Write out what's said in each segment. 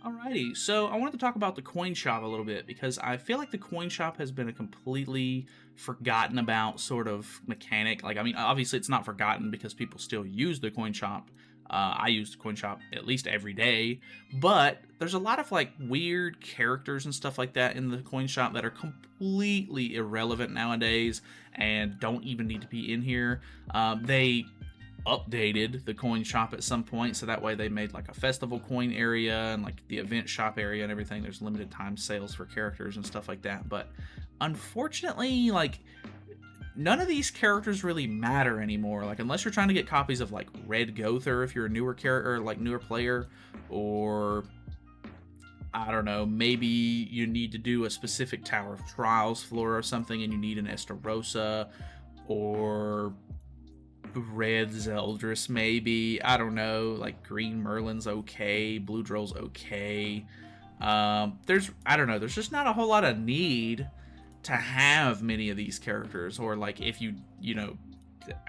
Alrighty, so I wanted to talk about the coin shop a little bit because I feel like the coin shop has been a completely forgotten about sort of mechanic. Like, I mean, obviously it's not forgotten because people still use the coin shop. I use the coin shop at least every day, but there's a lot of like weird characters and stuff like that in the coin shop that are completely irrelevant nowadays and don't even need to be in here. They updated the coin shop at some point, so that way they made like a festival coin area and like the event shop area and everything. There's limited time sales for characters and stuff like that, but unfortunately, like, none of these characters really matter anymore. Like, unless you're trying to get copies of like Red Gother if you're a newer character, like newer player, or I don't know, maybe you need to do a specific Tower of Trials floor or something and you need an Estarossa, or Red Zeldris, maybe. I don't know. Like Green Merlin's okay, Blue Drill's okay. I don't know. There's just not a whole lot of need to have many of these characters, or like if you know,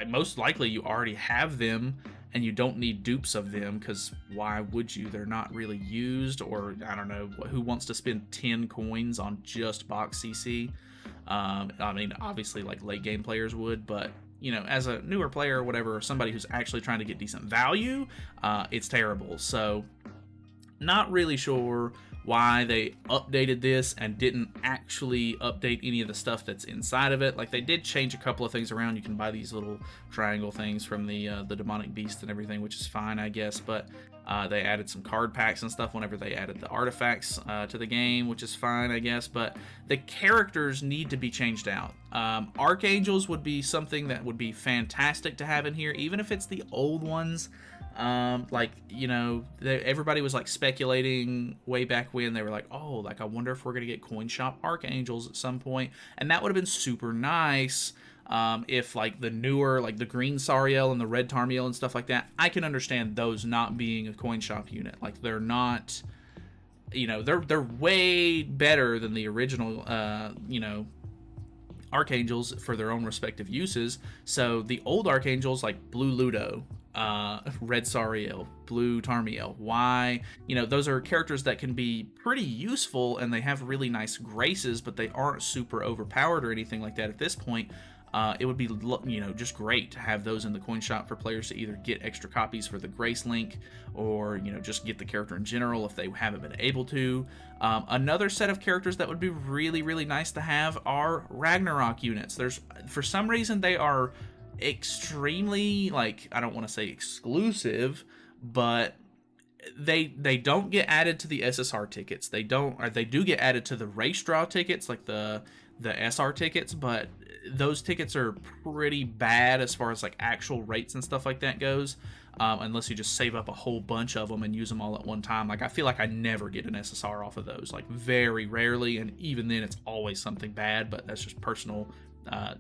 most likely you already have them and you don't need dupes of them because why would you? They're not really used, or I don't know who wants to spend 10 coins on just box CC. I mean, obviously, like late game players would, but you know, as a newer player or whatever, or somebody who's actually trying to get decent value, it's terrible. So, not really sure why they updated this and didn't actually update any of the stuff that's inside of it. Like, they did change a couple of things around. You can buy these little triangle things from the demonic beast and everything, which is fine, I guess. But they added some card packs and stuff whenever they added the artifacts to the game, which is fine, I guess. But the characters need to be changed out. Archangels would be something that would be fantastic to have in here, even if it's the old ones. Like, you know, everybody was like speculating way back when. They were like, oh, like, I wonder if we're gonna get coin shop archangels at some point, and that would have been super nice. If like the newer, like the green Sariel and the red Tarmiel and stuff like that, I can understand those not being a coin shop unit. Like, they're not, you know, they're way better than the original, you know, archangels for their own respective uses. So the old archangels, like Blue Ludo, Red Sariel, Blue Tarmiel, why, you know, those are characters that can be pretty useful and they have really nice graces, but they aren't super overpowered or anything like that at this point. It would be, you know, just great to have those in the coin shop for players to either get extra copies for the Grace Link, or, you know, just get the character in general if they haven't been able to. Another set of characters that would be really, really nice to have are Ragnarok units. For some reason, they are extremely, like, I don't want to say exclusive, but they don't get added to the SSR tickets. They don't, or they do get added to the race draw tickets, like the SR tickets, but those tickets are pretty bad as far as like actual rates and stuff like that goes. Unless you just save up a whole bunch of them and use them all at one time. Like, I feel like I never get an SSR off of those, like very rarely, and even then it's always something bad, but that's just personal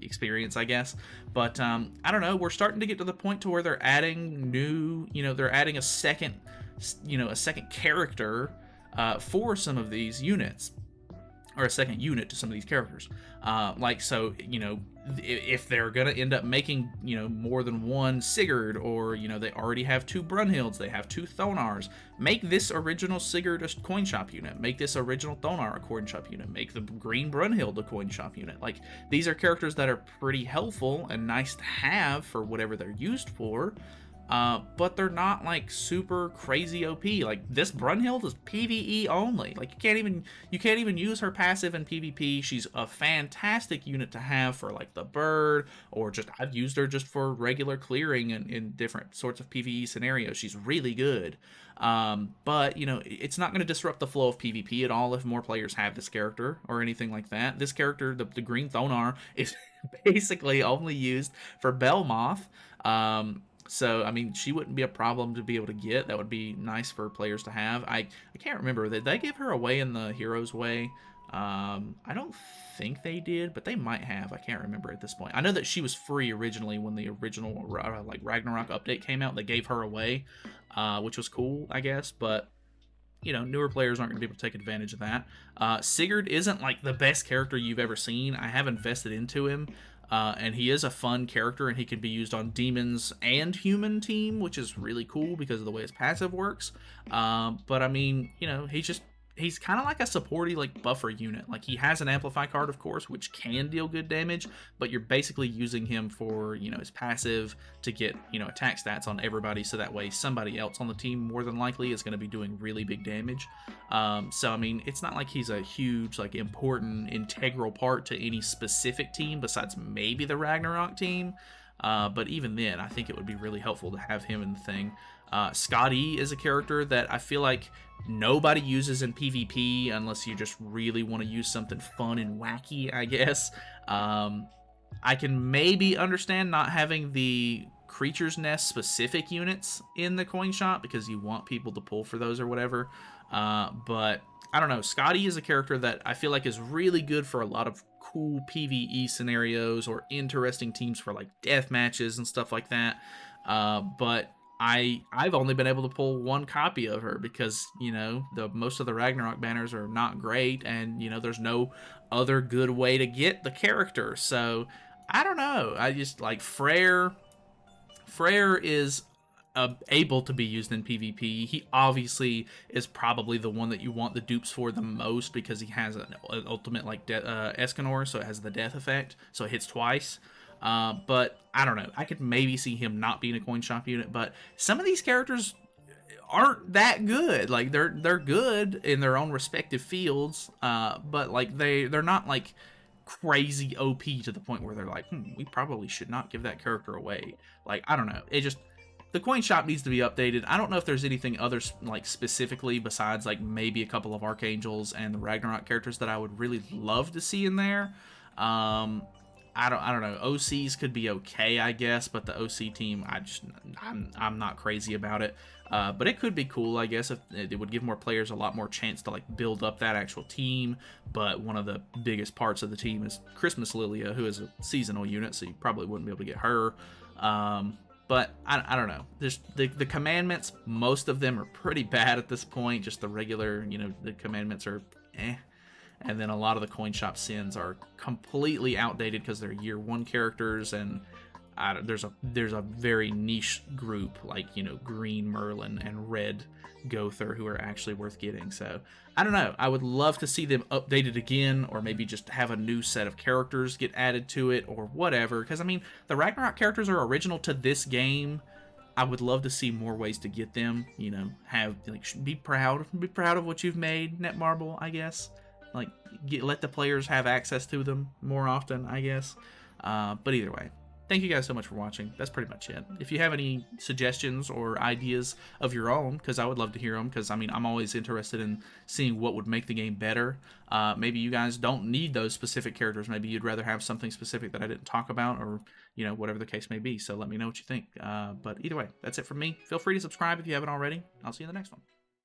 experience, I guess. But I don't know, we're starting to get to the point to where they're adding new, you know, they're adding a second, you know, a second character for some of these units, or a second unit to some of these characters. Like, so, you know, if they're gonna end up making, you know, more than one Sigurd, or, you know, they already have two Brunhilds, they have two Thonars, make this original Sigurd a coin shop unit, make this original Thonar a coin shop unit, make the green Brunhild a coin shop unit. Like, these are characters that are pretty helpful and nice to have for whatever they're used for. But they're not like super crazy OP. Like, this Brunhild is PvE only. Like, you can't even use her passive in PvP. She's a fantastic unit to have for like the bird, or just, I've used her just for regular clearing and in different sorts of PvE scenarios. She's really good. But, you know, it's not going to disrupt the flow of PvP at all if more players have this character or anything like that. This character, the green Thonar, is basically only used for Belmoth. So, I mean, she wouldn't be a problem to be able to get. That would be nice for players to have. I can't remember. Did they give her away in the Heroes Way? I don't think they did, but they might have. I can't remember at this point. I know that she was free originally when the original like Ragnarok update came out. They gave her away, which was cool, I guess. But, you know, newer players aren't going to be able to take advantage of that. Sigurd isn't like the best character you've ever seen. I have invested into him. And he is a fun character, and he can be used on demons and human team, which is really cool because of the way his passive works. But I mean, you know, he's kind of like a supporty, like, buffer unit. Like, he has an amplify card, of course, which can deal good damage, but you're basically using him for, you know, his passive to get, you know, attack stats on everybody, so that way somebody else on the team more than likely is going to be doing really big damage. So I mean, it's not like he's a huge, like, important integral part to any specific team besides maybe the Ragnarok team. But even then, I think it would be really helpful to have him in the thing. Scott E is a character that I feel like nobody uses in PvP unless you just really want to use something fun and wacky, I guess. I can maybe understand not having the Creature's Nest specific units in the coin shop because you want people to pull for those or whatever. But I don't know. Scotty is a character that I feel like is really good for a lot of cool PvE scenarios or interesting teams for like death matches and stuff like that. But I've only been able to pull one copy of her because, you know, most of the Ragnarok banners are not great, and, you know, there's no other good way to get the character. So I don't know. I just like Freyr. Freyr is able to be used in PvP. He obviously is probably the one that you want the dupes for the most because he has an ultimate like Escanor, so it has the death effect, so it hits twice. But I don't know. I could maybe see him not being a coin shop unit, but some of these characters aren't that good. Like they're good in their own respective fields, but like they're not like crazy OP to the point where they're like, we probably should not give that character away. Like, I don't know. It just, the coin shop needs to be updated. I don't know if there's anything others like specifically besides like maybe a couple of Archangels and the Ragnarok characters that I would really love to see in there. I don't know. OCs could be okay, I guess, but the OC team, I'm not crazy about it. But it could be cool, I guess, if it would give more players a lot more chance to like build up that actual team. But one of the biggest parts of the team is Christmas Lilia, who is a seasonal unit, so you probably wouldn't be able to get her. But I don't know. There's the commandments, most of them are pretty bad at this point. Just the regular, you know, the commandments are eh. And then a lot of the coin shop sins are completely outdated because they're year one characters, and there's a very niche group like, you know, Green Merlin and Red Gother who are actually worth getting. So I don't know. I would love to see them updated again, or maybe just have a new set of characters get added to it or whatever. Because I mean, the Ragnarok characters are original to this game. I would love to see more ways to get them. You know, have like be proud of what you've made, Netmarble, I guess. Like, let the players have access to them more often, I guess. But either way, thank you guys so much for watching. That's pretty much it. If you have any suggestions or ideas of your own, because I would love to hear them, because, I mean, I'm always interested in seeing what would make the game better. Maybe you guys don't need those specific characters. Maybe you'd rather have something specific that I didn't talk about, or, you know, whatever the case may be. So let me know what you think. But either way, that's it from me. Feel free to subscribe if you haven't already. I'll see you in the next one.